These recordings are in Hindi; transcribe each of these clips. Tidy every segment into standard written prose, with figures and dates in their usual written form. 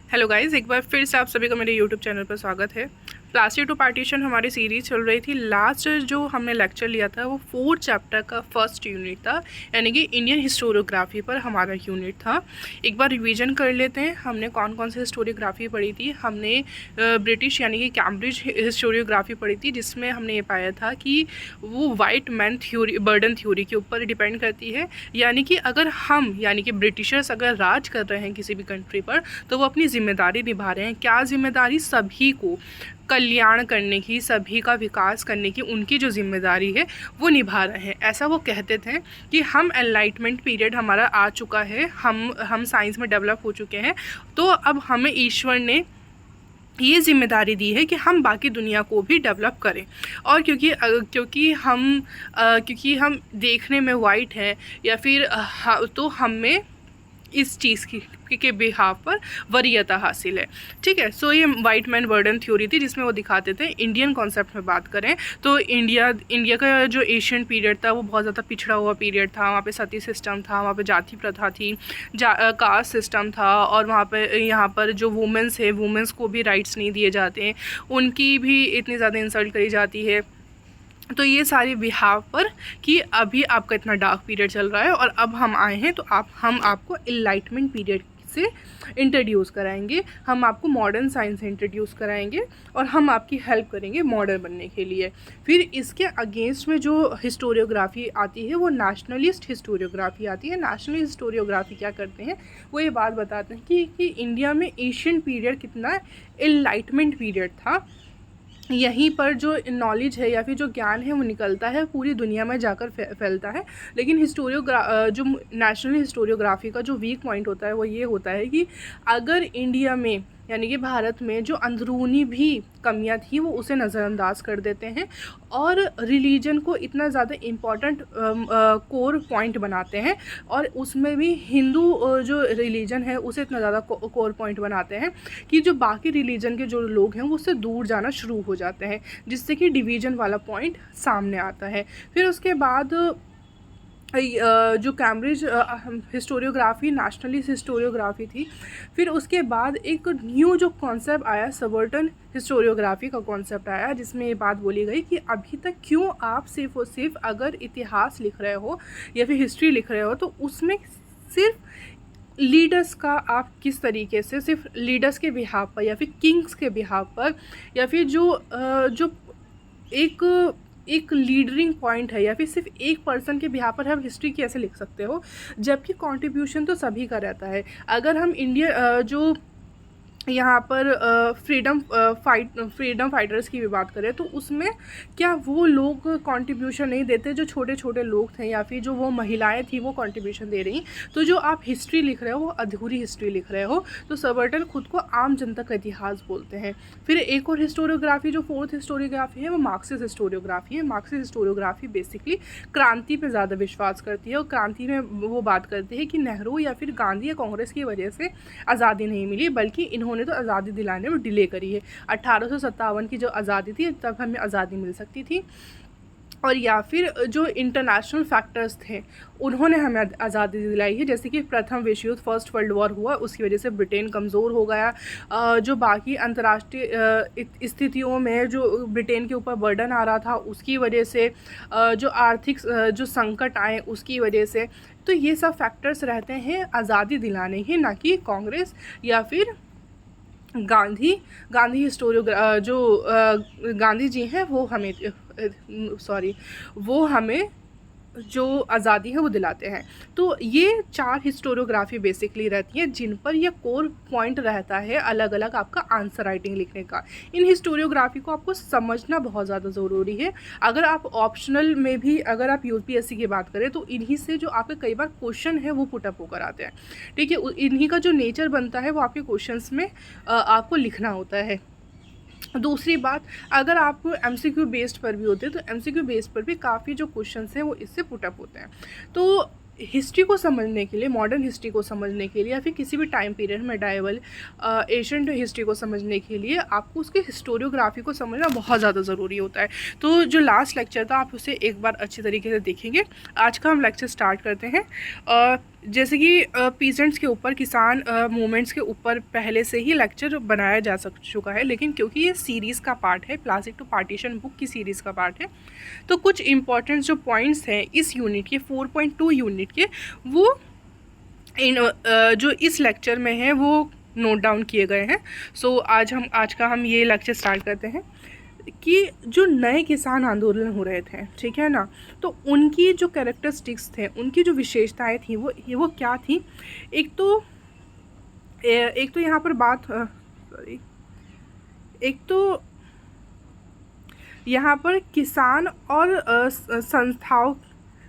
हेलो गाइस, एक बार फिर से आप सभी का मेरे यूट्यूब चैनल पर स्वागत है। प्लास्टिक टू पार्टीशन हमारी सीरीज़ चल रही थी। लास्ट जो हमने लेक्चर लिया था वो 4th चैप्टर का फर्स्ट यूनिट था, यानी कि इंडियन हिस्टोरियोग्राफी पर हमारा यूनिट था। एक बार रिवीजन कर लेते हैं। हमने कौन कौन सी हिस्टोरियोग्राफी पढ़ी थी। हमने ब्रिटिश यानी कि कैम्ब्रिज हिस्टोरियोग्राफी पढ़ी थी, जिसमें हमने ये पाया था कि वो white man theory, burden theory के ऊपर डिपेंड करती है। यानी कि अगर हम यानी कि ब्रिटिशर्स अगर राज कर रहे हैं किसी भी कंट्री पर, तो वो अपनी जिम्मेदारी निभा रहे हैं। क्या जिम्मेदारी? सभी को कल्याण करने की, सभी का विकास करने की उनकी जो जिम्मेदारी है वो निभा रहे हैं। ऐसा वो कहते थे कि हम एनलाइटमेंट पीरियड हमारा आ चुका है, हम साइंस में डेवलप हो चुके हैं, तो अब हमें ईश्वर ने ये जिम्मेदारी दी है कि हम बाकी दुनिया को भी डेवलप करें। और क्योंकि हम देखने में वाइट हैं या फिर तो हमें इस चीज़ के बिहाफ पर वरीयता हासिल है। ठीक है। सो ये वाइट मैन बर्डन थ्योरी थी, जिसमें वो दिखाते थे। इंडियन कॉन्सेप्ट में बात करें तो इंडिया का जो एशियन पीरियड था वो बहुत ज़्यादा पिछड़ा हुआ पीरियड था। वहाँ पे सती सिस्टम था, वहाँ पे जाति प्रथा थी, कास्ट सिस्टम था, और वहाँ पे यहाँ पर जो वुमेंस है, वुमेंस को भी राइट्स नहीं दिए जाते हैं, उनकी भी इतनी ज़्यादा इंसल्ट करी जाती है। तो ये सारे बिहाव पर कि अभी आपका इतना डार्क पीरियड चल रहा है और अब हम आए हैं, तो हम आपको इनलाइटमेंट पीरियड से इंट्रोड्यूस कराएंगे, हम आपको मॉडर्न साइंस से इंट्रोड्यूस कराएंगे और हम आपकी हेल्प करेंगे मॉडर्न बनने के लिए। फिर इसके अगेंस्ट में जो हिस्टोरियोग्राफी आती है वो नेशनलिस्ट हिस्टोरियोग्राफी आती है। नेशनलिस्ट हिस्टोरियोग्राफी क्या करते हैं, वो ये बात बताते हैं कि इंडिया में एशियन पीरियड कितना इनलाइटमेंट पीरियड था। यहीं पर जो नॉलेज है या फिर जो ज्ञान है वो निकलता है, पूरी दुनिया में जाकर फैलता है। लेकिन जो नेशनल हिस्टोरियोग्राफी का जो वीक पॉइंट होता है वो ये होता है कि अगर इंडिया में यानी कि भारत में जो अंदरूनी भी कमियां थी वो उसे नज़रअंदाज कर देते हैं और रिलीजन को इतना ज़्यादा इम्पॉर्टेंट कोर पॉइंट बनाते हैं, और उसमें भी हिंदू जो रिलीजन है उसे इतना ज़्यादा कोर पॉइंट बनाते हैं कि जो बाकी रिलीजन के जो लोग हैं वो उससे दूर जाना शुरू हो जाते हैं, जिससे कि डिवीज़न वाला पॉइंट सामने आता है। फिर उसके बाद जो कैम्ब्रिज हिस्टोरियोग्राफी नेशनलिस्ट हिस्टोरियोग्राफी थी। फिर उसके बाद एक न्यू जो कॉन्सेप्ट आया, सबर्टन हिस्टोरियोग्राफी का कॉन्सेप्ट आया, जिसमें ये बात बोली गई कि अभी तक क्यों आप सिर्फ और सिर्फ अगर इतिहास लिख रहे हो या फिर हिस्ट्री लिख रहे हो तो उसमें सिर्फ लीडर्स का आप किस तरीके से सिर्फ लीडर्स के बिहाफ पर या फिर किंग्स के बिहाफ पर या फिर जो एक लीडरिंग पॉइंट है या फिर सिर्फ एक पर्सन के बिहाफ पर हम हिस्ट्री कैसे लिख सकते हो, जबकि कंट्रीब्यूशन तो सभी का रहता है। अगर हम इंडिया जो यहाँ पर फ्रीडम फाइटर्स की भी बात करें तो उसमें क्या वो लोग कंट्रीब्यूशन नहीं देते, जो छोटे छोटे लोग थे या फिर जो वो महिलाएं थी वो कंट्रीब्यूशन दे रही। तो जो आप हिस्ट्री लिख रहे हो वो अधूरी हिस्ट्री लिख रहे हो। तो सबर्टन खुद को आम जनता का इतिहास बोलते हैं। फिर एक और हिस्टोरियोग्राफी जो 4th हिस्टोरियोग्राफी है वो मार्क्सिस्ट हिस्टोरियोग्राफी है। मार्क्सिस्ट हिस्टोरियोग्राफी बेसिकली क्रांति पर ज़्यादा विश्वास करती है और क्रांति में वो बात करती है कि नेहरू या फिर गांधी या कांग्रेस की वजह से आज़ादी नहीं मिली, बल्कि इन्होंने तो आज़ादी दिलाने में डिले करी है। 1857 की जो आज़ादी थी तब हमें आज़ादी मिल सकती थी। और या फिर जो इंटरनेशनल फैक्टर्स थे उन्होंने हमें आज़ादी दिलाई है, जैसे कि प्रथम विश्व युद्ध, फर्स्ट वर्ल्ड वॉर हुआ, उसकी वजह से ब्रिटेन कमज़ोर हो गया। जो बाकी अंतर्राष्ट्रीय स्थितियों में जो ब्रिटेन के ऊपर बर्डन आ रहा था उसकी वजह से, जो आर्थिक जो संकट आए उसकी वजह से। तो ये सब फैक्टर्स रहते हैं आज़ादी दिलाने ही, ना कि कांग्रेस या फिर गांधी गांधी जी हैं वो हमें जो आज़ादी है वो दिलाते हैं। तो ये 4 हिस्टोरियोग्राफी बेसिकली रहती है जिन पर यह कोर पॉइंट रहता है अलग अलग आपका आंसर राइटिंग लिखने का। इन हिस्टोरियोग्राफी को आपको समझना बहुत ज़्यादा ज़रूरी है। अगर आप ऑप्शनल में भी अगर आप यूपीएससी की बात करें तो इन्हीं से जो आपके कई बार क्वेश्चन है वो पुटअप होकर आते हैं। ठीक है। इन्हीं का जो नेचर बनता है वो आपके क्वेश्चंस में आपको लिखना होता है। दूसरी बात, अगर आप एमसीक्यू बेस्ड पर भी होते हैं तो एमसीक्यू बेस्ड पर भी काफ़ी जो क्वेश्चंस हैं वो इससे पुटअप होते हैं। तो हिस्ट्री को समझने के लिए, मॉडर्न हिस्ट्री को समझने के लिए या फिर किसी भी टाइम पीरियड में डाइवल एशियंट हिस्ट्री को समझने के लिए आपको उसके हिस्टोरियोग्राफी को समझना बहुत ज़्यादा ज़रूरी होता है। तो जो लास्ट लेक्चर था आप उसे एक बार अच्छी तरीके से देखेंगे। आज का हम लेक्चर स्टार्ट करते हैं। जैसे कि पीजेंट्स के ऊपर, किसान मूवमेंट्स के ऊपर पहले से ही लेक्चर बनाया जा चुका है, लेकिन क्योंकि ये सीरीज़ का पार्ट है, प्लास्टिक टू पार्टीशन बुक की सीरीज़ का पार्ट है, तो कुछ इंपॉर्टेंट जो पॉइंट्स हैं इस यूनिट के 4.2 यूनिट के, वो जो इस लेक्चर में है वो नोट डाउन किए गए हैं। सो आज का हम ये लेक्चर स्टार्ट करते हैं कि जो नए किसान आंदोलन हो रहे थे, ठीक है ना, तो उनकी जो कैरेक्टरिस्टिक्स थे, उनकी जो विशेषताएं थी वो क्या थी। एक तो यहाँ पर बात एक तो यहाँ पर किसान और संस्थाओं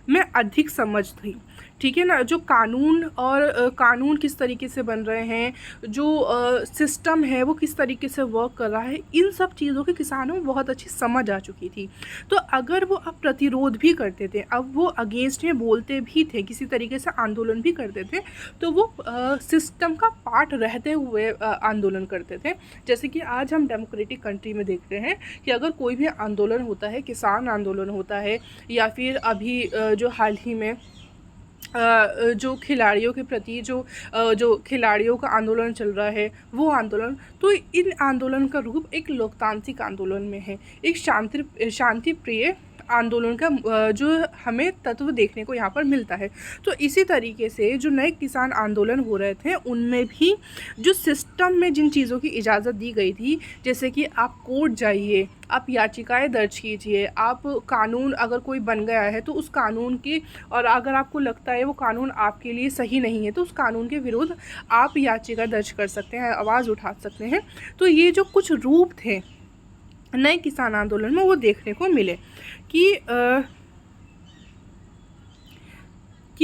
में अधिक समझ थी, ठीक है ना। जो कानून और कानून किस तरीके से बन रहे हैं, जो सिस्टम है वो किस तरीके से वर्क कर रहा है, इन सब चीज़ों की किसानों में बहुत अच्छी समझ आ चुकी थी। तो अगर वो अब प्रतिरोध भी करते थे, अब वो अगेंस्ट में बोलते भी थे, किसी तरीके से आंदोलन भी करते थे, तो वो सिस्टम का पार्ट रहते हुए आंदोलन करते थे। जैसे कि आज हम डेमोक्रेटिक कंट्री में देखते हैं कि अगर कोई भी आंदोलन होता है, किसान आंदोलन होता है, या फिर अभी जो हाल ही में जो खिलाड़ियों के प्रति जो खिलाड़ियों का आंदोलन चल रहा है, वो आंदोलन, तो इन आंदोलन का रूप एक लोकतांत्रिक आंदोलन में है, एक शांति प्रिय आंदोलन का जो हमें तत्व देखने को यहाँ पर मिलता है। तो इसी तरीके से जो नए किसान आंदोलन हो रहे थे, उनमें भी जो सिस्टम में जिन चीज़ों की इजाज़त दी गई थी, जैसे कि आप कोर्ट जाइए, आप याचिकाएं दर्ज कीजिए, आप कानून अगर कोई बन गया है तो उस कानून की, और अगर आपको लगता है वो कानून आपके लिए सही नहीं है तो उस कानून के विरुद्ध आप याचिका दर्ज कर सकते हैं, आवाज़ उठा सकते हैं। तो ये जो कुछ रूप थे नए किसान आंदोलन में, वो देखने को मिले कि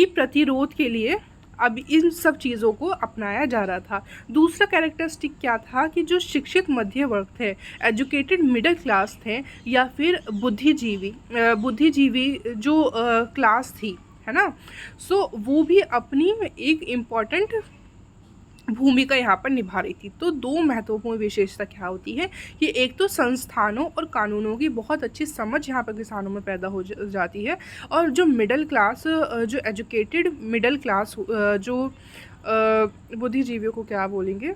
प्रतिरोध के लिए अब इन सब चीज़ों को अपनाया जा रहा था। दूसरा कैरेक्टरिस्टिक क्या था कि जो शिक्षित मध्य वर्ग थे, एजुकेटेड मिडिल क्लास थे, या फिर बुद्धिजीवी जो क्लास थी, है ना, सो वो भी अपनी एक इम्पॉर्टेंट भूमिका यहाँ पर निभा रही थी। तो दो महत्वपूर्ण विशेषता क्या होती है कि एक तो संस्थानों और कानूनों की बहुत अच्छी समझ यहाँ पर किसानों में पैदा हो जाती है, और जो मिडिल क्लास, जो एजुकेटेड मिडिल क्लास, जो बुद्धिजीवियों को क्या बोलेंगे,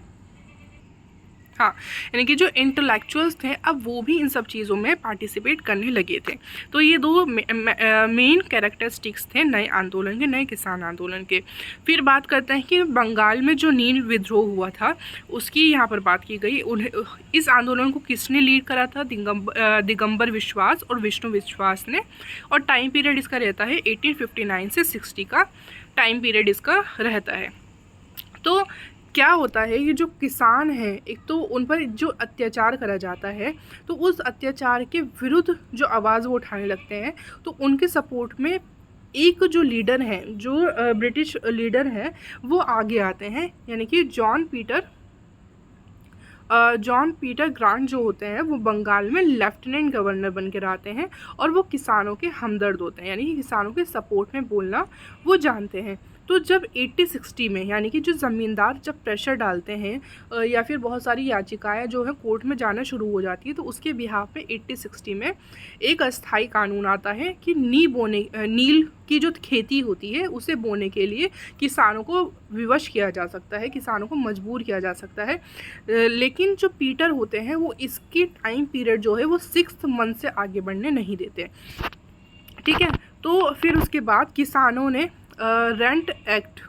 हाँ, यानी कि जो इंटेलेक्चुअल्स थे, अब वो भी इन सब चीज़ों में पार्टिसिपेट करने लगे थे। तो ये दो मेन कैरेक्टरिस्टिक्स थे नए आंदोलन के, नए किसान आंदोलन के। फिर बात करते हैं कि बंगाल में जो नील विद्रोह हुआ था, उसकी यहाँ पर बात की गई। इस आंदोलन को किसने लीड करा था? दिगंबर विश्वास और विष्णु विश्वास ने, और टाइम पीरियड इसका रहता है 1859 से 60 का टाइम पीरियड इसका रहता है। तो क्या होता है, ये जो किसान हैं, एक तो उन पर जो अत्याचार करा जाता है, तो उस अत्याचार के विरुद्ध जो आवाज़ वो उठाने लगते हैं, तो उनके सपोर्ट में एक जो लीडर हैं, जो ब्रिटिश लीडर हैं, वो आगे आते हैं, यानी कि जॉन पीटर ग्रांट जो होते हैं, वो बंगाल में लेफ्टिनेंट गवर्नर बन कर आते हैं, और वो किसानों के हमदर्द होते हैं, यानी कि किसानों के सपोर्ट में बोलना वो जानते हैं। तो जब 80-60 में, यानी कि जो ज़मींदार जब प्रेशर डालते हैं या फिर बहुत सारी याचिकाएं जो है कोर्ट में जाना शुरू हो जाती है, तो उसके बिहाफ पे 80-60 में एक अस्थाई कानून आता है कि नील की जो खेती होती है उसे बोने के लिए किसानों को विवश किया जा सकता है, किसानों को मजबूर किया जा सकता है। लेकिन जो पीटर होते हैं, वो इसकी टाइम पीरियड जो है वो 6th मंथ से आगे बढ़ने नहीं देते, ठीक है। तो फिर उसके बाद किसानों ने रेंट एक्ट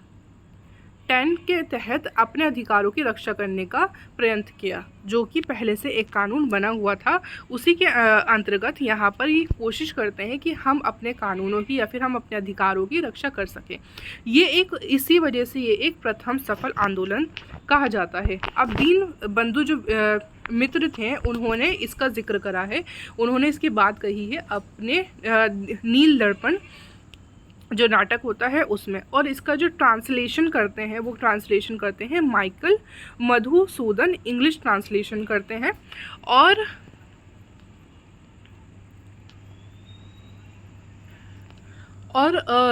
10 के तहत अपने अधिकारों की रक्षा करने का प्रयत्न किया, जो कि पहले से एक कानून बना हुआ था। उसी के अंतर्गत यहाँ पर ये कोशिश करते हैं कि हम अपने कानूनों की या फिर हम अपने अधिकारों की रक्षा कर सकें। इसी वजह से ये एक प्रथम सफल आंदोलन कहा जाता है। अब दीन बंधु जो मित्र थे, उन्होंने इसका जिक्र करा है, उन्होंने इसकी बात कही है अपने नील दर्पण जो नाटक होता है उसमें, और इसका जो ट्रांसलेशन करते हैं, वो ट्रांसलेशन करते हैं माइकल मधुसूदन, इंग्लिश ट्रांसलेशन करते हैं। और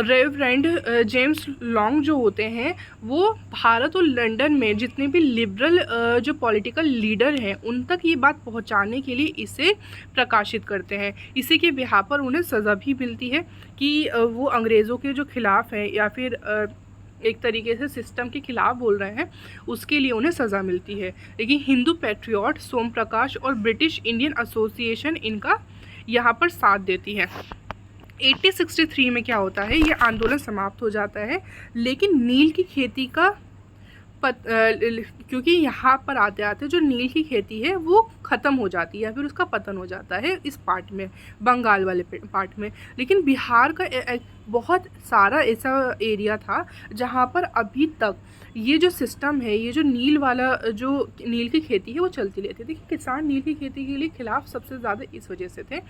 रेवरेंड जेम्स लॉन्ग जो होते हैं, वो भारत और लंदन में जितने भी लिबरल जो पॉलिटिकल लीडर हैं, उन तक ये बात पहुंचाने के लिए इसे प्रकाशित करते हैं। इसी के बिहाफ पर उन्हें सज़ा भी मिलती है कि वो अंग्रेज़ों के जो खिलाफ़ हैं, या फिर एक तरीके से सिस्टम के खिलाफ बोल रहे हैं, उसके लिए उन्हें सज़ा मिलती है। लेकिन हिंदू पैट्रियट, सोम प्रकाश और ब्रिटिश इंडियन एसोसिएशन इनका यहाँ पर साथ देती है। 1863 में क्या होता है, ये आंदोलन समाप्त हो जाता है, लेकिन नील की खेती का क्योंकि यहाँ पर आते आते जो नील की खेती है वो ख़त्म हो जाती है या फिर उसका पतन हो जाता है इस पार्ट में, बंगाल वाले पार्ट में। लेकिन बिहार का बहुत सारा ऐसा एरिया था जहाँ पर अभी तक ये जो सिस्टम है, ये जो नील वाला जो नील की खेती है वो चलती रहती थी। किसान नील की खेती के लिए खिलाफ सबसे ज़्यादा इस वजह से थे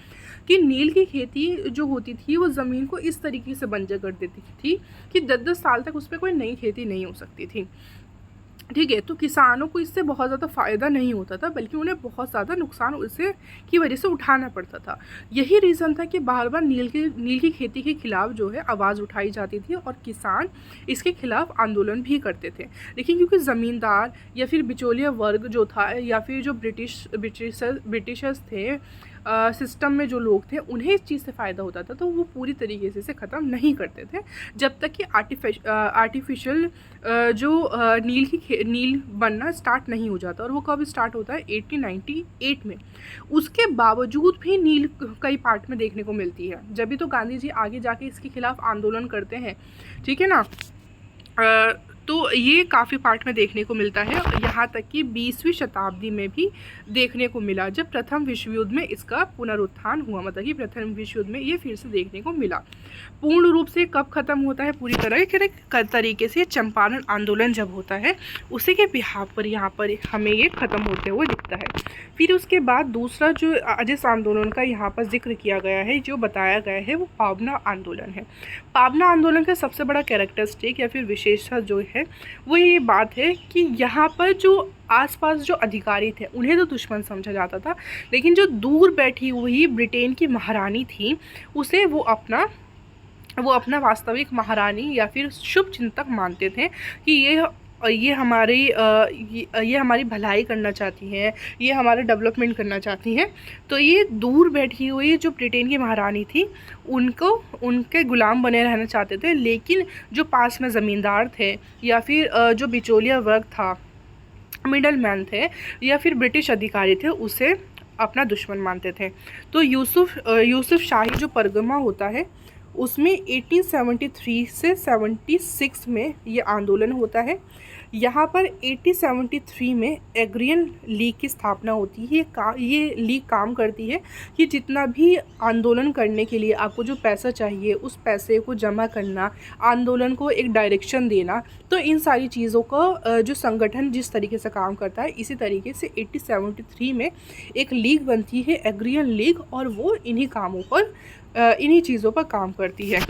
कि नील की खेती जो होती थी वो ज़मीन को इस तरीके से बंजर कर देती थी कि 10-10 साल तक उस पर कोई नई खेती नहीं हो सकती थी। ठीक है, तो किसानों को इससे बहुत ज़्यादा फ़ायदा नहीं होता था, बल्कि उन्हें बहुत ज़्यादा नुकसान उससे की वजह से उठाना पड़ता था। यही रीज़न था कि बार बार नील की खेती के खिलाफ जो है आवाज़ उठाई जाती थी और किसान इसके खिलाफ आंदोलन भी करते थे। लेकिन क्योंकि ज़मींदार या फिर बिचौलिया वर्ग जो था या फिर जो ब्रिटिशर्स थे, सिस्टम में जो लोग थे, उन्हें इस चीज़ से फ़ायदा होता था, तो वो पूरी तरीके से इसे ख़त्म नहीं करते थे जब तक कि आर्टिफिशियल जो नील बनना स्टार्ट नहीं हो जाता। और वो कब स्टार्ट होता है, 1898 में। उसके बावजूद भी नील कई पार्ट में देखने को मिलती है, जब भी तो गांधी जी आगे जाके इसके खिलाफ आंदोलन करते हैं, ठीक है ना। तो ये काफ़ी पार्ट में देखने को मिलता है, यहाँ तक कि 20वीं शताब्दी में भी देखने को मिला, जब प्रथम विश्व युद्ध में इसका पुनरुत्थान हुआ, मतलब कि प्रथम विश्व युद्ध में ये फिर से देखने को मिला। पूर्ण रूप से कब ख़त्म होता है, पूरी तरीके से चंपारण आंदोलन जब होता है, उसी के बिहाफ पर यहाँ पर हमें ये ख़त्म होते हुए दिखता है। फिर उसके बाद दूसरा जो जिस आंदोलन का यहाँ पर जिक्र किया गया है, जो बताया गया है, वो पावना आंदोलन है। पावना आंदोलन का सबसे बड़ा कैरेक्टरिस्टिक या फिर विशेषता जो है वो ये बात है कि यहाँ पर जो आसपास जो अधिकारी थे उन्हें तो दुश्मन समझा जाता था, लेकिन जो दूर बैठी हुई ब्रिटेन की महारानी थी उसे वो अपना वास्तविक महारानी या फिर शुभ चिंतक मानते थे कि ये हमारी भलाई करना चाहती हैं, ये हमारा डेवलपमेंट करना चाहती हैं। तो ये दूर बैठी हुई जो ब्रिटेन की महारानी थी उनके गुलाम बने रहना चाहते थे, लेकिन जो पास में ज़मींदार थे या फिर जो बिचौलिया वर्ग था, मिडल मैन थे या फिर ब्रिटिश अधिकारी थे, उसे अपना दुश्मन मानते थे। तो यूसुफ शाही जो परगना होता है उसमें 1873 से 76 में ये आंदोलन होता है। यहाँ पर 1873 में एग्रियन लीग की स्थापना होती है। ये लीग काम करती है कि जितना भी आंदोलन करने के लिए आपको जो पैसा चाहिए उस पैसे को जमा करना, आंदोलन को एक डायरेक्शन देना, तो इन सारी चीज़ों का जो संगठन जिस तरीके से काम करता है, इसी तरीके से 1873 में एक लीग बनती है, एग्रियन लीग, और वो इन्हीं चीज़ों पर काम करती है।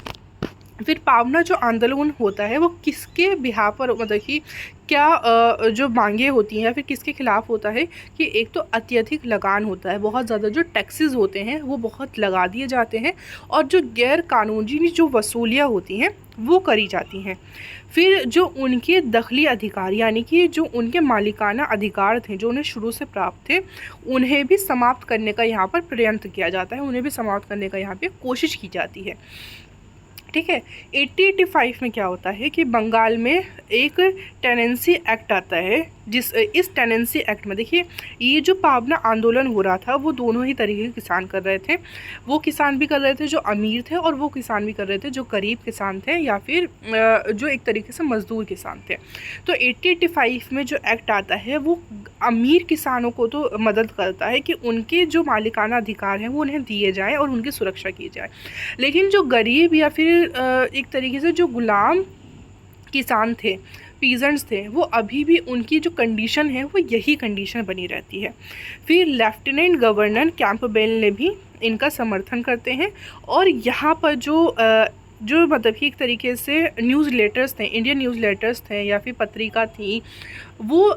फिर पावना जो आंदोलन होता है वो किसके बिहाफ पर, मतलब कि क्या जो मांगे होती हैं या फिर किसके खिलाफ होता है कि एक तो अत्यधिक लगान होता है, बहुत ज़्यादा जो टैक्सेस होते हैं वो बहुत लगा दिए जाते हैं, और जो गैर कानूनी जो वसूलियाँ होती हैं वो करी जाती हैं। फिर जो उनके दखली अधिकार यानी कि जो उनके मालिकाना अधिकार थे जो उन्हें शुरू से प्राप्त थे, उन्हें भी समाप्त करने का यहाँ पर प्रयत्न किया जाता है, उन्हें भी समाप्त करने का यहाँ पे कोशिश की जाती है। ठीक है, 1885 में क्या होता है कि बंगाल में एक टेनेंसी एक्ट आता है, इस टेनेंसी एक्ट में देखिए ये जो पावना आंदोलन हो रहा था वो दोनों ही तरीके के किसान कर रहे थे। वो किसान भी कर रहे थे जो अमीर थे, और वो किसान भी कर रहे थे जो गरीब किसान थे या फिर जो एक तरीके से मजदूर किसान थे। तो 1885 में जो एक्ट आता है वो अमीर किसानों को तो मदद करता है कि उनके जो मालिकाना अधिकार हैं वो उन्हें दिए जाएँ और उनकी सुरक्षा की जाए, लेकिन जो गरीब या फिर एक तरीके से जो गुलाम किसान थे, पीजेंट्स थे, वो अभी भी उनकी जो कंडीशन है वो यही कंडीशन बनी रहती है। फिर लेफ्टिनेंट गवर्नर कैंपबेल ने भी इनका समर्थन करते हैं, और यहाँ पर जो मतलब कि एक तरीके से न्यूज़ लेटर्स थे, इंडियन न्यूज़ लेटर्स थे या फिर पत्रिका थी, वो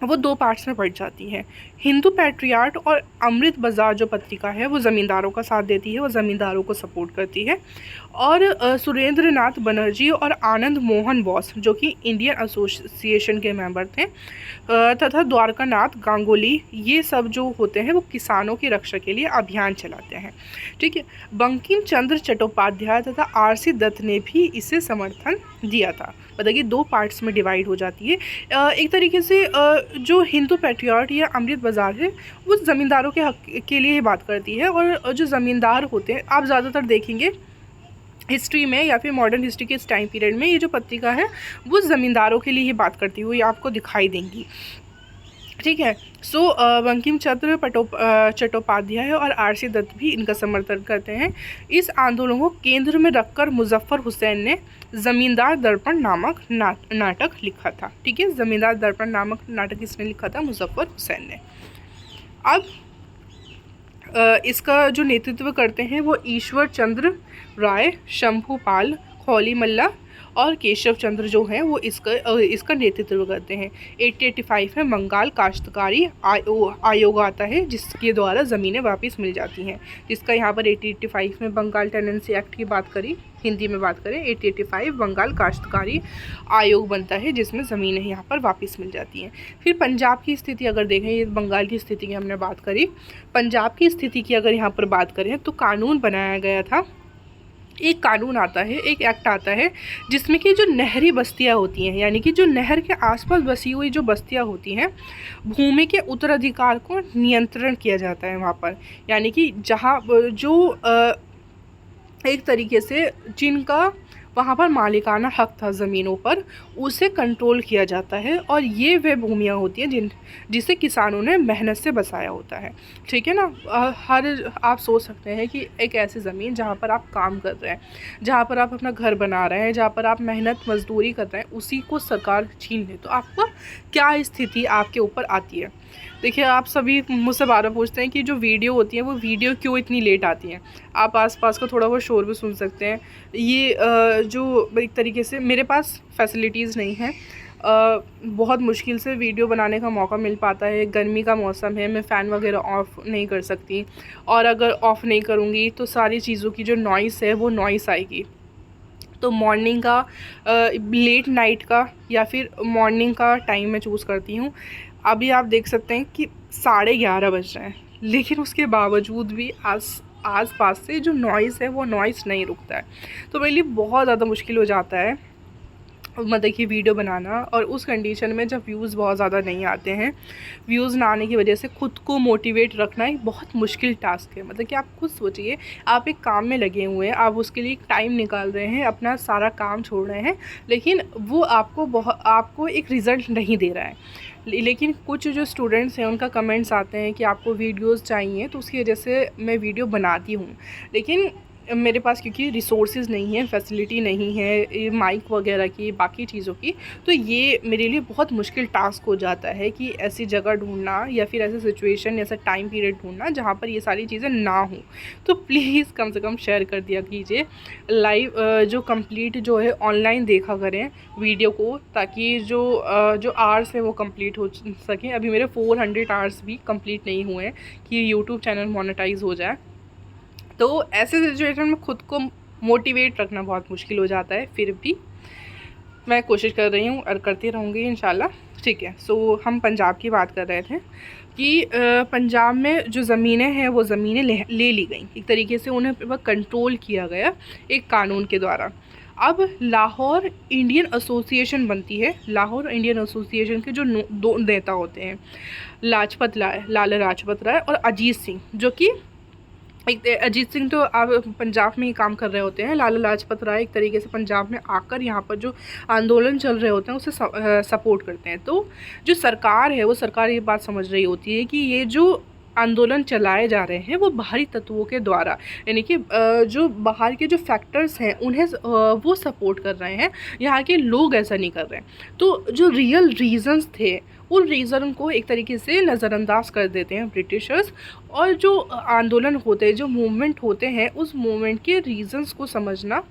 वो दो पार्ट्स में बढ़ जाती है। हिंदू पैट्रियार्ट और अमृत बाज़ार जो पत्रिका है वो ज़मींदारों का साथ देती है, वो ज़मींदारों को सपोर्ट करती है। और सुरेंद्र नाथ बनर्जी और आनंद मोहन बोस जो कि इंडियन एसोसिएशन के मेंबर थे, तथा द्वारका नाथ गांगुली, ये सब जो होते हैं वो किसानों की रक्षा के लिए अभियान चलाते हैं। ठीक है, बंकिम चंद्र चट्टोपाध्याय तथा आर.सी. दत्त ने भी इसे समर्थन दिया था। बताइए, दो पार्ट्स में डिवाइड हो जाती है। एक तरीके से जो हिंदू पैट्रियार्ट या अमृत बाज़ार है वो ज़मींदारों के हक के लिए बात करती है, और जो ज़मींदार होते हैं, आप ज़्यादातर देखेंगे हिस्ट्री में या फिर मॉडर्न हिस्ट्री के इस टाइम पीरियड में ये जो पत्रिका है वो ज़मींदारों के लिए ही बात करती हुई आपको दिखाई देंगी। ठीक है, सो बंकिम चंद्र चट्टोपाध्याय और आर.सी. दत्त भी इनका समर्थन करते हैं। इस आंदोलन को केंद्र में रखकर मुजफ्फर हुसैन ने ज़मींदार दर्पण नामक नाटक लिखा था। ठीक है, ज़मींदार दर्पण नामक नाटक किसने लिखा था? मुजफ्फर हुसैन ने। अब इसका जो नेतृत्व करते हैं वो ईश्वर चंद्र राय, शंभूपाल, खौली मल्ला और केशव चंद्र जो हैं वो इसका नेतृत्व करते हैं। 1885 में बंगाल काश्तकारी आयोग आता है जिसके द्वारा ज़मीनें वापस मिल जाती हैं, जिसका यहाँ पर 1885 में बंगाल टेनेंसी एक्ट की बात करी, हिंदी में बात करें 1885 बंगाल काश्तकारी आयोग बनता है जिसमें ज़मीनें यहाँ पर वापस मिल जाती हैं। फिर पंजाब की स्थिति अगर देखें, ये बंगाल की स्थिति की हमने बात करी, पंजाब की स्थिति की अगर यहाँ पर बात करें तो कानून बनाया गया था, एक कानून आता है, एक एक्ट आता है जिसमें कि जो नहरी बस्तियां होती हैं, यानी कि जो नहर के आसपास बसी हुई जो बस्तियां होती हैं, भूमि के उत्तराधिकार को नियंत्रण किया जाता है वहाँ पर। यानी कि जहाँ जो एक तरीके से जिनका वहाँ पर मालिकाना हक था ज़मीनों पर, उसे कंट्रोल किया जाता है, और ये वे भूमियाँ होती हैं जिसे किसानों ने मेहनत से बसाया होता है। ठीक है ना, आप सोच सकते हैं कि एक ऐसी ज़मीन जहाँ पर आप काम कर रहे हैं, जहाँ पर आप अपना घर बना रहे हैं, जहाँ पर आप मेहनत मजदूरी कर रहे हैं, उसी को सरकार छीन ले तो आपका क्या स्थिति आपके ऊपर आती है। देखिए, आप सभी मुझसे बार पूछते हैं कि जो वीडियो होती है वो वीडियो क्यों इतनी लेट आती हैं। आप आसपास का थोड़ा बहुत शोर भी सुन सकते हैं। ये जो एक तरीके से मेरे पास फैसिलिटीज़ नहीं है, बहुत मुश्किल से वीडियो बनाने का मौका मिल पाता है। गर्मी का मौसम है, मैं फ़ैन वगैरह ऑफ़ नहीं कर सकती, और अगर ऑफ़ नहीं करूँगी तो सारी चीज़ों की जो नॉइस है वो नॉइस आएगी। तो मॉर्निंग का, लेट नाइट का या फिर मॉर्निंग का टाइम मैं चूज़ करती हूँ। अभी आप देख सकते हैं कि 11:30 बज रहे हैं, लेकिन उसके बावजूद भी आस पास से जो नॉइज़ है वो नॉइज़ नहीं रुकता है। तो मेरे लिए बहुत ज़्यादा मुश्किल हो जाता है मतलब कि वीडियो बनाना, और उस कंडीशन में जब व्यूज़ बहुत ज़्यादा नहीं आते हैं, व्यूज़ ना आने की वजह से खुद को मोटिवेट रखना एक बहुत मुश्किल टास्क है। मतलब कि आप खुद सोचिए, आप एक काम में लगे हुए हैं, आप उसके लिए टाइम निकाल रहे हैं, अपना सारा काम छोड़ रहे हैं, लेकिन वो आपको एक रिज़ल्ट नहीं दे रहा है। लेकिन कुछ जो स्टूडेंट्स हैं उनका कमेंट्स आते हैं कि आपको वीडियोज़ चाहिए, तो उसकी वजह से मैं वीडियो बनाती हूँ, लेकिन मेरे पास क्योंकि रिसोर्सेज नहीं है, फैसिलिटी नहीं है माइक वगैरह की, बाकी चीज़ों की, तो ये मेरे लिए बहुत मुश्किल टास्क हो जाता है कि ऐसी जगह ढूंढना या फिर ऐसे सिचुएशन, ऐसा टाइम पीरियड ढूंढना जहाँ पर ये सारी चीज़ें ना हों। तो प्लीज़ कम से कम शेयर कर दिया कीजिए, लाइव जो कंप्लीट जो है ऑनलाइन देखा करें वीडियो को, ताकि जो आवर्स है वो कंप्लीट हो सकें। अभी मेरे 400 आवर्स भी कंप्लीट नहीं हुए हैं कि यूट्यूब चैनल मोनेटाइज हो जाए। तो ऐसे सिचुएशन में खुद को मोटिवेट रखना बहुत मुश्किल हो जाता है, फिर भी मैं कोशिश कर रही हूँ और करती रहूँगी इंशाल्लाह। ठीक है, सो हम पंजाब की बात कर रहे थे कि पंजाब में जो ज़मीनें हैं वो ज़मीनें ले ली गई, एक तरीके से उन्हें वह कंट्रोल किया गया एक कानून के द्वारा। अब लाहौर इंडियन एसोसिएशन बनती है। लाहौर इंडियन एसोसिएशन के जो दो नेता होते हैं, लाला लाजपत राय और अजीत सिंह, जो कि अजीत सिंह तो आप पंजाब में ही काम कर रहे होते हैं, लाला लाजपत राय एक तरीके से पंजाब में आकर यहाँ पर जो आंदोलन चल रहे होते हैं उसे सपोर्ट करते हैं। तो जो सरकार है वो सरकार ये बात समझ रही होती है कि ये जो आंदोलन चलाए जा रहे हैं वो बाहरी तत्वों के द्वारा, यानी कि जो बाहर के जो फैक्टर्स हैं उन्हें वो सपोर्ट कर रहे हैं, यहाँ के लोग ऐसा नहीं कर रहे हैं। तो जो रियल रीज़न्स थे उन रीज़न को एक तरीके से नज़रअंदाज कर देते हैं ब्रिटिशर्स, और जो आंदोलन होते हैं, जो मूवमेंट होते हैं, उस मूवमेंट के रीज़न्स को समझना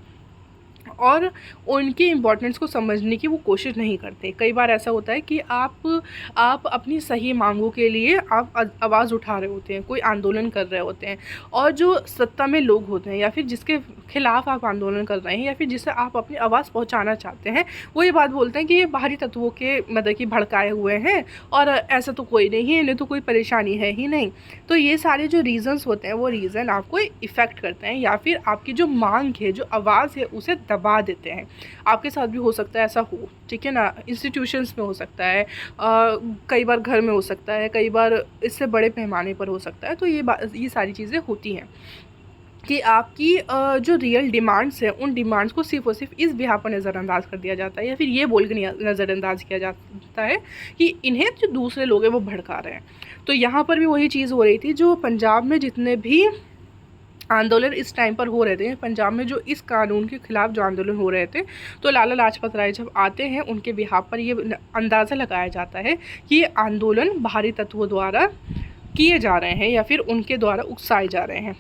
और उनके इम्पोर्टेंस को समझने की वो कोशिश नहीं करते। कई बार ऐसा होता है कि आप अपनी सही मांगों के लिए आप आवाज़ उठा रहे होते हैं, कोई आंदोलन कर रहे होते हैं, और जो सत्ता में लोग होते हैं या फिर जिसके खिलाफ आप आंदोलन कर रहे हैं या फिर जिसे आप अपनी आवाज़ पहुंचाना चाहते हैं, वो ये बात बोलते हैं कि ये बाहरी तत्वों के मतलब कि भड़काए हुए हैं और ऐसा तो कोई नहीं है, इन्हें तो कोई परेशानी है ही नहीं। तो ये सारे जो रीज़न्स होते हैं वो रीज़न आपको इफ़ेक्ट करते हैं या फिर आपकी जो मांग है, जो आवाज़ है, उसे दबा देते हैं। आपके साथ भी हो सकता है ऐसा हो, ठीक है ना। इंस्टीट्यूशंस में हो सकता है, कई बार घर में हो सकता है, कई बार इससे बड़े पैमाने पर हो सकता है। तो ये सारी चीज़ें होती हैं कि आपकी जो रियल डिमांड्स हैं, उन डिमांड्स को सिर्फ़ और सिर्फ इस बिहाफ़ पर नज़रअंदाज कर दिया जाता है या फिर ये बोल के नज़रअंदाज किया जाता है कि इन्हें जो दूसरे लोग हैं वो भड़का रहे हैं। तो यहाँ पर भी वही चीज़ हो रही थी, जो पंजाब में जितने भी आंदोलन इस टाइम पर हो रहे थे, पंजाब में जो इस कानून के ख़िलाफ़ जो आंदोलन हो रहे थे, तो लाला लाजपत राय जब आते हैं उनके बिहाफ़ पर ये अंदाज़ा लगाया जाता है कि ये आंदोलन बाहरी तत्वों द्वारा किए जा रहे हैं या फिर उनके द्वारा उकसाए जा रहे हैं।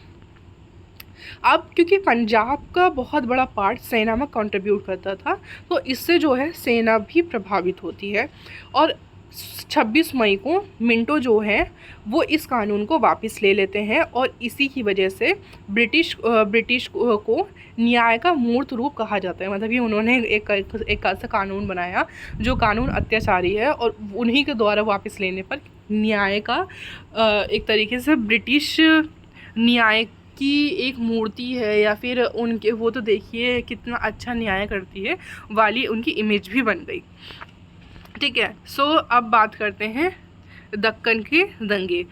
अब क्योंकि पंजाब का बहुत बड़ा पार्ट सेना में कंट्रीब्यूट करता था, तो इससे जो है सेना भी प्रभावित होती है और 26 मई को मिंटो जो है वो इस कानून को वापस ले लेते हैं और इसी की वजह से ब्रिटिश को न्याय का मूर्त रूप कहा जाता है। मतलब ये उन्होंने एक ऐसा कानून बनाया जो कानून अत्याचारी है और उन्हीं के द्वारा वापस लेने पर न्याय का एक तरीके से ब्रिटिश न्याय की एक मूर्ति है या फिर उनके, वो तो देखिए कितना अच्छा न्याय करती है वाली उनकी इमेज भी बन गई, ठीक है। सो अब बात करते हैं दक्कन के दंगे।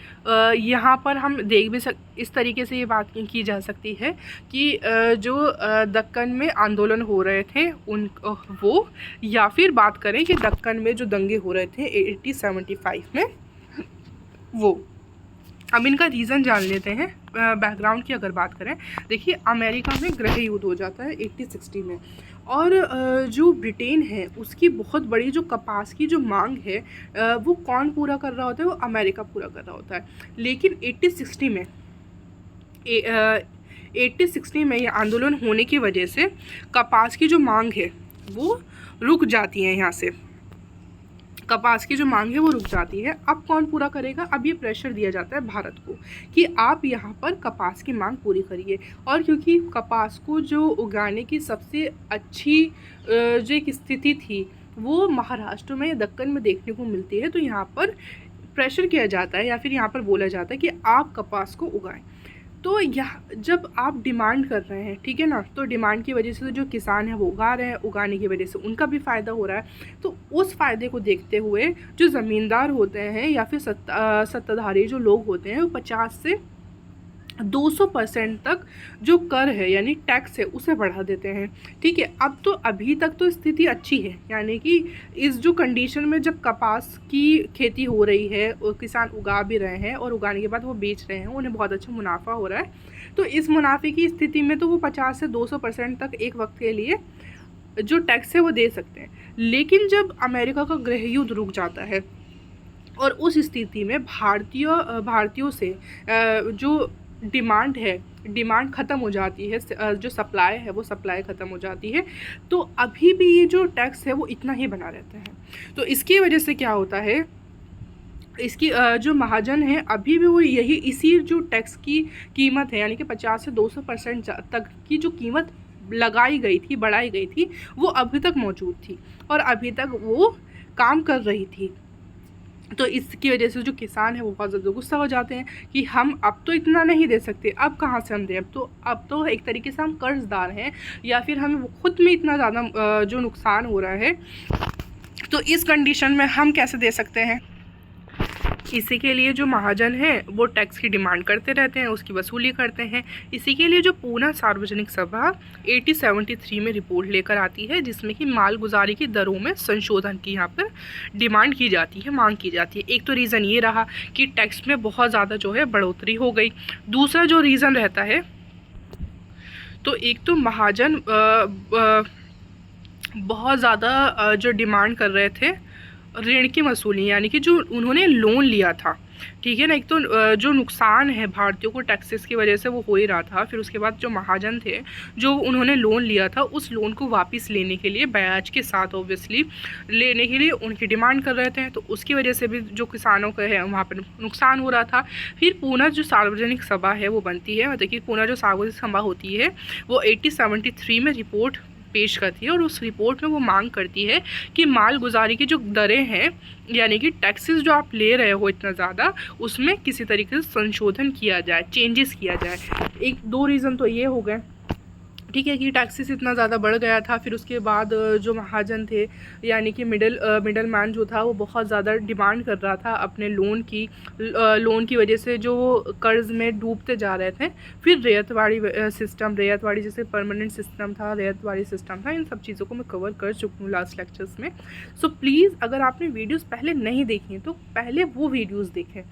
यहाँ पर हम देख भी इस तरीके से ये बात की जा सकती है कि जो दक्कन में आंदोलन हो रहे थे उन वो, या फिर बात करें कि दक्कन में जो दंगे हो रहे थे 1875 में वो। अब इनका रीज़न जान लेते हैं। बैकग्राउंड की अगर बात करें, देखिए अमेरिका में गृह युद्ध हो जाता है 1860 में, और जो ब्रिटेन है उसकी बहुत बड़ी जो कपास की जो मांग है वो कौन पूरा कर रहा होता है, वो अमेरिका पूरा कर रहा होता है। लेकिन 1860 में ये आंदोलन होने की वजह से कपास की जो मांग है वो रुक जाती है। यहाँ से कपास की जो मांग है वो रुक जाती है। अब कौन पूरा करेगा? अब ये प्रेशर दिया जाता है भारत को कि आप यहाँ पर कपास की मांग पूरी करिए। और क्योंकि कपास को जो उगाने की सबसे अच्छी जो एक स्थिति थी वो महाराष्ट्र में, दक्कन में देखने को मिलती है, तो यहाँ पर प्रेशर किया जाता है या फिर यहाँ पर बोला जाता है कि आप कपास को उगाएं। तो यह जब आप डिमांड कर रहे हैं, ठीक है ना, तो डिमांड की वजह से जो किसान है वो उगा रहे हैं, उगाने की वजह से उनका भी फ़ायदा हो रहा है। तो उस फ़ायदे को देखते हुए जो ज़मींदार होते हैं या फिर सत्ताधारी जो लोग होते हैं वो 50 से 200% तक जो कर है यानी टैक्स है उसे बढ़ा देते हैं, ठीक है। अब तो अभी तक तो स्थिति अच्छी है, यानी कि इस जो कंडीशन में जब कपास की खेती हो रही है और किसान उगा भी रहे हैं और उगाने के बाद वो बेच रहे हैं, उन्हें बहुत अच्छा मुनाफा हो रहा है। तो इस मुनाफे की स्थिति में तो वो 50 से 200% तक एक वक्त के लिए जो टैक्स है वो दे सकते हैं। लेकिन जब अमेरिका का गृह युद्ध रुक जाता है और उस स्थिति में भारतीयों से जो डिमांड है, डिमांड ख़त्म हो जाती है, जो सप्लाई है वो सप्लाई ख़त्म हो जाती है, तो अभी भी ये जो टैक्स है वो इतना ही बना रहता है। तो इसकी वजह से क्या होता है, इसकी जो महाजन है अभी भी वो इसी जो टैक्स की कीमत है यानी कि 50 से 200% तक की जो कीमत लगाई गई थी, बढ़ाई गई थी, वो अभी तक मौजूद थी और अभी तक वो काम कर रही थी। तो इसकी वजह से जो किसान है वो बहुत ज़्यादा गुस्सा हो जाते हैं कि हम अब तो इतना नहीं दे सकते, अब कहाँ से हम दें, अब तो एक तरीके से हम कर्जदार हैं या फिर हमें खुद में इतना ज़्यादा जो नुकसान हो रहा है, तो इस कंडीशन में हम कैसे दे सकते हैं। इसी के लिए जो महाजन है वो टैक्स की डिमांड करते रहते हैं, उसकी वसूली करते हैं। इसी के लिए जो पूना सार्वजनिक सभा 1873 में रिपोर्ट लेकर आती है जिसमें कि मालगुजारी की दरों में संशोधन की यहाँ पर डिमांड की जाती है, मांग की जाती है। एक तो रीज़न ये रहा कि टैक्स में बहुत ज़्यादा जो है बढ़ोतरी हो गई। दूसरा जो रीज़न रहता है, तो एक तो महाजन बहुत ज़्यादा जो डिमांड कर रहे थे ऋण की वसूली, यानी कि जो उन्होंने लोन लिया था, ठीक है ना। एक तो जो नुकसान है भारतीयों को टैक्सेस की वजह से वो हो ही रहा था, फिर उसके बाद जो महाजन थे जो उन्होंने लोन लिया था उस लोन को वापस लेने के लिए ब्याज के साथ ऑब्वियसली लेने के लिए उनकी डिमांड कर रहे थे, तो उसकी वजह से भी जो किसानों का है वहाँ पर नुकसान हो रहा था। फिर पुनः जो सार्वजनिक सभा है वो बनती है, मतलब कि पुनः जो सार्वजनिक सभा होती है वो 1873 में रिपोर्ट पेश करती है और उस रिपोर्ट में वो मांग करती है कि माल गुजारी की जो दरें हैं, यानी कि टैक्सेस जो आप ले रहे हो इतना ज़्यादा, उसमें किसी तरीके से संशोधन किया जाए, चेंजेस किया जाए। एक दो रीज़न तो ये हो गए, ठीक है, कि टैक्सेस इतना ज़्यादा बढ़ गया था। फिर उसके बाद जो महाजन थे यानी कि मिडल मैन जो था वो बहुत ज़्यादा डिमांड कर रहा था अपने लोन की वजह से जो कर्ज़ में डूबते जा रहे थे। फिर रैयतवाड़ी जैसे परमानेंट सिस्टम था, रैयतवाड़ी सिस्टम था, इन सब चीज़ों को मैं कवर कर चुकी हूँ लास्ट लेक्चर्स में। सो प्लीज़ अगर आपने वीडियोज़ पहले नहीं देखी तो पहले वो वीडियोज़ देखें।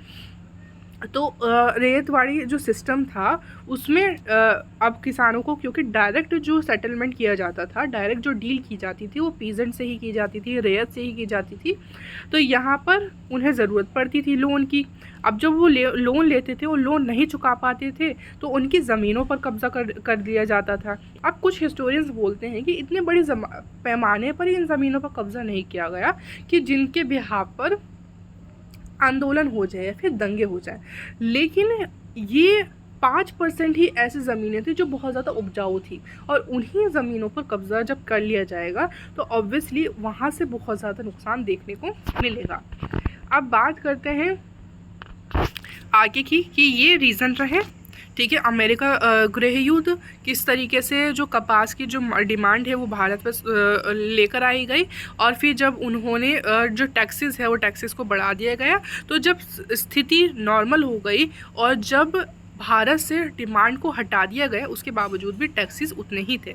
तो रैयतवाड़ी जो सिस्टम था उसमें अब किसानों को, क्योंकि डायरेक्ट जो सेटलमेंट किया जाता था, डायरेक्ट जो डील की जाती थी वो पीजेंट से ही की जाती थी, रैयत से ही की जाती थी, तो यहाँ पर उन्हें ज़रूरत पड़ती थी लोन की। अब जब वो लोन लेते थे, वो लोन नहीं चुका पाते थे तो उनकी ज़मीनों पर कब्जा कर दिया जाता था। अब कुछ हिस्टोरियंस बोलते हैं कि इतने बड़े पैमाने पर इन ज़मीनों पर कब्जा नहीं किया गया कि जिनके बिहाफ पर आंदोलन हो जाए या फिर दंगे हो जाए, लेकिन ये 5% ही ऐसी ज़मीनें थी जो बहुत ज़्यादा उपजाऊ थी, और उन्हीं ज़मीनों पर कब्ज़ा जब कर लिया जाएगा तो ऑब्वियसली वहाँ से बहुत ज़्यादा नुकसान देखने को मिलेगा। अब बात करते हैं आगे की कि ये रीज़न रहे, ठीक है, अमेरिका गृह युद्ध किस तरीके से जो कपास की जो डिमांड है वो भारत पर लेकर आई गई, और फिर जब उन्होंने जो टैक्सेस है वो टैक्सेस को बढ़ा दिया गया, तो जब स्थिति नॉर्मल हो गई और जब भारत से डिमांड को हटा दिया गया उसके बावजूद भी टैक्सेस उतने ही थे,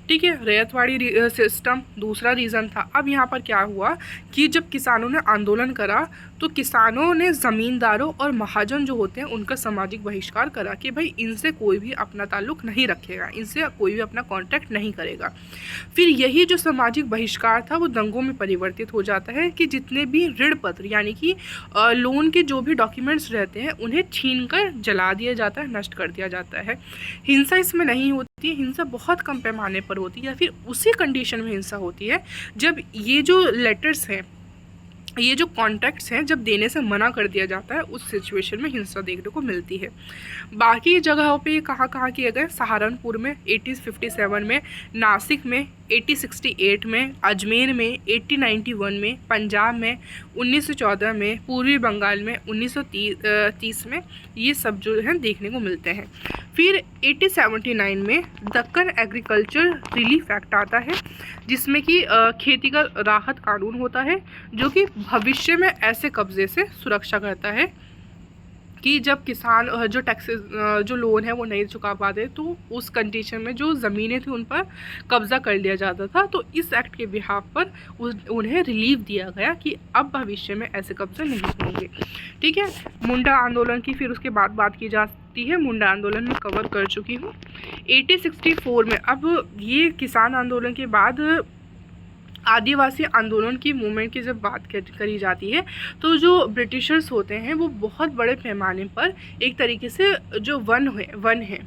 ठीक है। रैयतवाड़ी सिस्टम दूसरा रीज़न था। अब यहाँ पर क्या हुआ कि जब किसानों ने आंदोलन करा तो किसानों ने ज़मींदारों और महाजन जो होते हैं उनका सामाजिक बहिष्कार करा कि भाई इनसे कोई भी अपना ताल्लुक़ नहीं रखेगा, इनसे कोई भी अपना कॉन्टैक्ट नहीं करेगा। फिर यही जो सामाजिक बहिष्कार था वो दंगों में परिवर्तित हो जाता है कि जितने भी ऋण पत्र यानी कि लोन के जो भी डॉक्यूमेंट्स रहते हैं उन्हें छीन कर जला दिया जाता है, नष्ट कर दिया जाता है। हिंसा इसमें नहीं होती है, हिंसा बहुत कम पैमाने पर होती है, या फिर उसी कंडीशन में हिंसा होती है जब ये जो लेटर्स हैं, ये जो कॉन्ट्रैक्ट्स हैं, जब देने से मना कर दिया जाता है, उस सिचुएशन में हिंसा देखने को मिलती है। बाकी जगहों पे कहाँ कहाँ किए गए, सहारनपुर में 1857 में, नासिक में 1868 में, अजमेर में 1891 में, पंजाब में 1914 में, पूर्वी बंगाल में 1930 में, ये सब जो है देखने को मिलते हैं। फिर 1879 में दक्कन एग्रीकल्चर रिलीफ एक्ट आता है जिसमें कि खेती का राहत कानून होता है जो कि भविष्य में ऐसे कब्जे से सुरक्षा करता है कि जब किसान जो टैक्सेस जो लोन है वो नहीं चुका पाते तो उस कंडीशन में जो ज़मीनें थी उन पर कब्ज़ा कर लिया जाता था। तो इस एक्ट के बिहाफ पर उन्हें रिलीफ दिया गया कि अब भविष्य में ऐसे कब्जे नहीं होंगे, ठीक है। मुंडा आंदोलन की फिर उसके बाद बात की जाती है। मुंडा आंदोलन में कवर कर चुकी हूँ। 1864 में, अब ये किसान आंदोलन के बाद आदिवासी आंदोलन की मूवमेंट की जब बात करी जाती है तो जो ब्रिटिशर्स होते हैं वो बहुत बड़े पैमाने पर एक तरीके से जो वन है,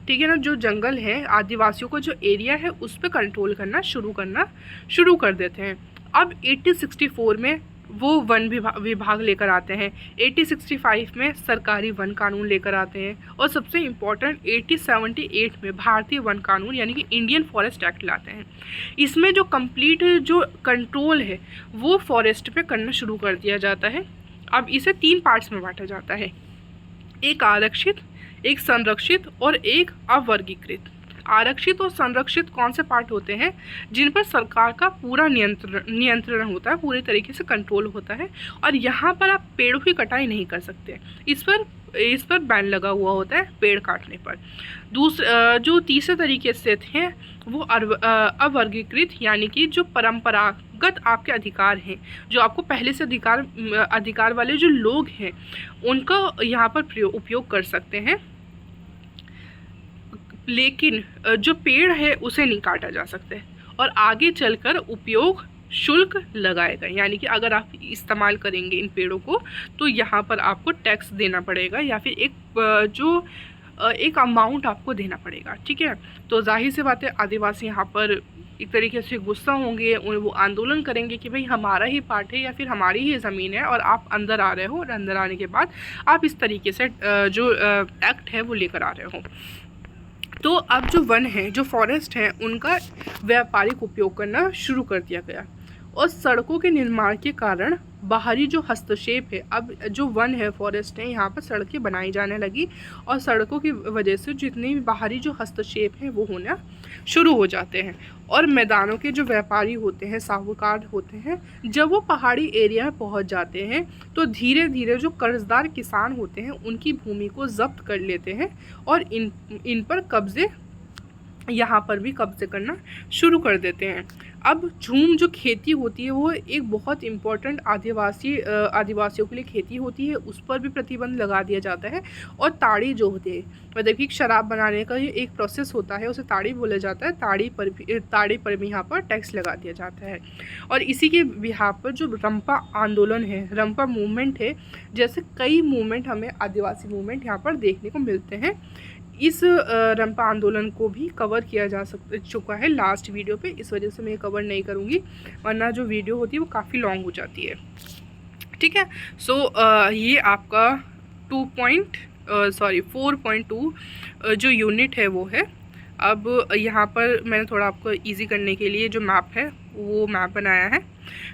ठीक है ना, जो जंगल है, आदिवासियों का जो एरिया है उस पर कंट्रोल करना शुरू कर देते हैं। अब 1864 में वो वन विभाग लेकर आते हैं, 1865 में सरकारी वन कानून लेकर आते हैं, और सबसे इम्पॉर्टेंट 1878 में भारतीय वन कानून यानी कि इंडियन फॉरेस्ट एक्ट लाते हैं। इसमें जो कंप्लीट जो कंट्रोल है वो फॉरेस्ट पे करना शुरू कर दिया जाता है। अब इसे 3 पार्ट्स में बांटा जाता है, एक आरक्षित, एक संरक्षित और एक अवर्गीकृत। आरक्षित और संरक्षित कौन से पार्ट होते हैं? जिन पर सरकार का पूरा नियंत्रण होता है, पूरे तरीके से कंट्रोल होता है, और यहाँ पर आप पेड़ों की कटाई नहीं कर सकते, इस पर बैन लगा हुआ होता है पेड़ काटने पर। जो तीसरे तरीके से थे वो अवर्गीकृत, यानी कि जो परंपरागत आपके अधिकार हैं, जो आपको पहले से अधिकार वाले जो लोग हैं उनका यहाँ पर उपयोग कर सकते हैं, लेकिन जो पेड़ है उसे नहीं काटा जा सकता है, और आगे चलकर उपयोग शुल्क लगाएगा, यानी कि अगर आप इस्तेमाल करेंगे इन पेड़ों को तो यहाँ पर आपको टैक्स देना पड़ेगा या फिर एक अमाउंट आपको देना पड़ेगा। ठीक है, तो जाहिर सी बात है आदिवासी यहाँ पर एक तरीके से गुस्सा होंगे, वो आंदोलन करेंगे कि भाई हमारा ही पार्ट है या फिर हमारी ही ज़मीन है और आप अंदर आ रहे हो, और अंदर आने के बाद आप इस तरीके से जो एक्ट है वो लेकर आ रहे हो। तो अब जो वन है, जो फॉरेस्ट है, उनका व्यापारिक उपयोग करना शुरू कर दिया गया, और सड़कों के निर्माण के कारण बाहरी जो हस्तक्षेप है, अब जो वन है, फॉरेस्ट है, यहाँ पर सड़कें बनाई जाने लगी, और सड़कों की वजह से जितने भी बाहरी जो हस्तक्षेप हैं वो होना शुरू हो जाते हैं। और मैदानों के जो व्यापारी होते हैं, साहूकार होते हैं, जब वो पहाड़ी एरिया में पहुँच जाते हैं तो धीरे धीरे जो कर्जदार किसान होते हैं उनकी भूमि को जब्त कर लेते हैं और इन पर कब्जे, यहाँ पर भी कब्जे करना शुरू कर देते हैं। अब झूम जो खेती होती है वो एक बहुत इम्पोर्टेंट आदिवासियों के लिए खेती होती है, उस पर भी प्रतिबंध लगा दिया जाता है। और ताड़ी जो होती है, मतलब कि शराब बनाने का ये एक प्रोसेस होता है, उसे ताड़ी बोला जाता है, ताड़ी पर भी यहाँ पर टैक्स लगा दिया जाता है। और इसी के बिहार पर जो रंपा आंदोलन है, रंपा मूवमेंट है, जैसे कई मूवमेंट हमें आदिवासी मूवमेंट यहाँ पर देखने को मिलते हैं। इस रंपा आंदोलन को भी कवर किया जा चुका है लास्ट वीडियो पे, इस वजह से मैं कवर नहीं करूँगी, वरना जो वीडियो होती है वो काफ़ी लॉन्ग हो जाती है। ठीक है, सो ये आपका 4.2 जो यूनिट है वो है। अब यहाँ पर मैंने थोड़ा आपको इजी करने के लिए जो मैप है वो मैप बनाया है।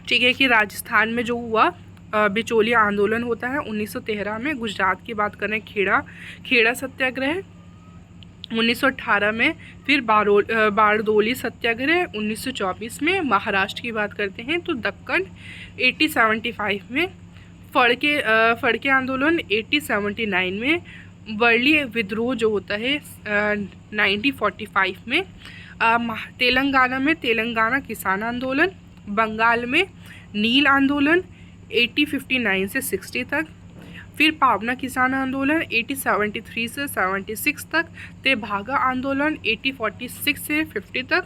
ठीक है, कि राजस्थान में जो हुआ बिचौलिया आंदोलन होता है 1913 में, गुजरात की बात करें खेड़ा सत्याग्रह 1918 में, फिर बारडोली सत्याग्रह 1924 में, महाराष्ट्र की बात करते हैं तो दक्कन 1875 में, फड़के आंदोलन 1879 में, वर्ली विद्रोह जो होता है 1945 में, तेलंगाना में तेलंगाना किसान आंदोलन, बंगाल में नील आंदोलन 1859 से 60 तक, फिर पावना किसान आंदोलन 1873 से 76 तक, तेभागा आंदोलन 1846 से 50 तक।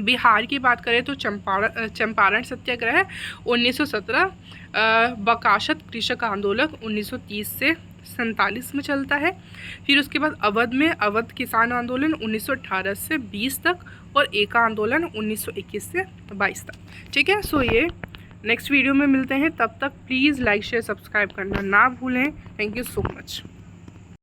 बिहार की बात करें तो चंपारण सत्याग्रह 1917, बकाशत कृषक आंदोलन 1930 से 47 में चलता है। फिर उसके बाद अवध किसान आंदोलन 1918 से 20 तक, और एका आंदोलन 1921 से 22 तक। ठीक है, सो ये नेक्स्ट वीडियो में मिलते हैं, तब तक प्लीज़ लाइक शेयर सब्सक्राइब करना ना भूलें। Thank you so much.